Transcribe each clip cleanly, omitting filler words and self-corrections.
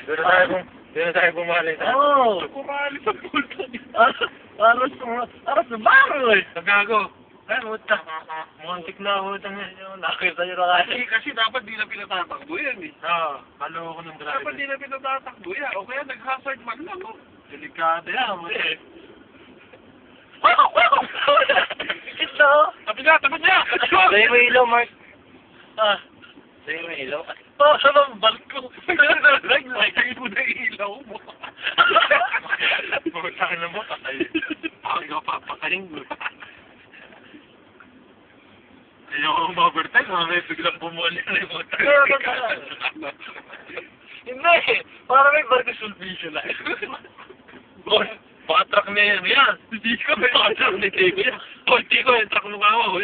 Doon na tayo bumali. Oo! Kumali sa pulto. Aras na baro eh! Nagago. Ay, muta. Muntik na utang yun. Nakita nyo na Kasi dapat di na pinatatakbo yan eh. Oo, halo ko ng driver. Dapat di na pinatatakbo yan. O kaya nag-hazard man lang. Oh. Delikado yan. eh. Ito! Tabi niya! Tabi niya! Sa'yo mo ilaw, Mark. Ah. Sa'yo mo ilaw? Oh, sa mga barko. Naglagay mo na ilaw mo. Pagkakin na mo, patay. Ako ikaw papakaling mo. Ayoko ma-overtime, mamaya biglang bumuli na yung motor. Hindi! Para may barko sulpisyo na. Boss, baka truck na yan. Yan, hindi ko may baka truck ni Teko yan. O, hindi ko yung truck nung kawa.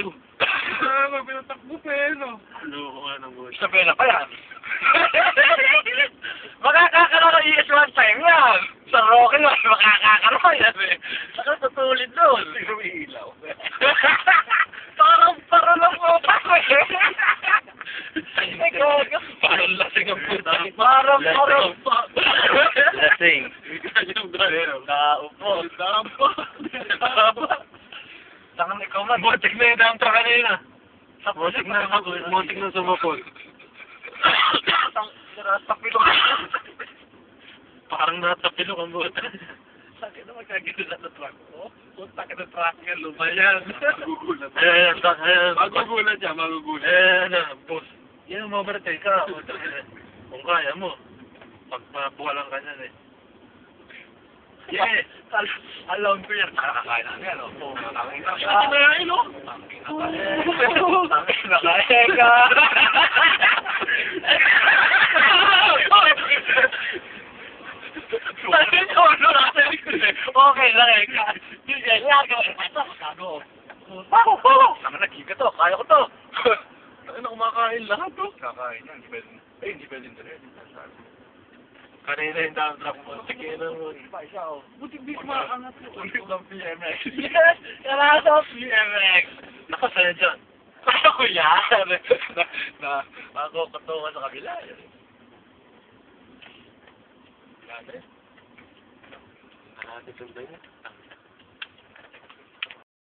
May pinatakbo pa eh, no? Ano ko nga ng boss. Sa pera pa yan. Makakakaroon ng ES1 time yan. Sa Rocky na, makakakaroon yan eh. Saka tutulid doon. Hindi may ilaw. Parang lang po pa eh. Parang lasing ang puta. Parang Lasing. Kanyang driver. Naupo. Tangan ikaw man. Motik na yung damtra kanina. Motik na sumapot. Tapilo. Parang natapilo ang buta. Sakit na magkagilo na sa truck. Oh, punta ka na truck nga, lupa yan. Magugulat. Magugulat siya, magugulat. Boss. Yan ang ma-overtake ka. Kung kaya mo. Pag mabuhalang ka niyan eh. Yeah, alam ko yan. Nakakain na nga, no? Nakakain na, no? Nakakain ka. Okay lang eh. Yan nga, ito, kago. Sama nagkika to, kaya ko to. Ano, kumakain lahat, to? Kakain yan. Hindi pwede rin. Kanina yung damtra mo. Sige na mo. Buti di kumakangat mo. Ulit ng PMX. Yes! Karaso PMX! Nakasaya dyan. Kaya ko yan! Ako katungan sa kabila. Grabe. Natin tuloy na.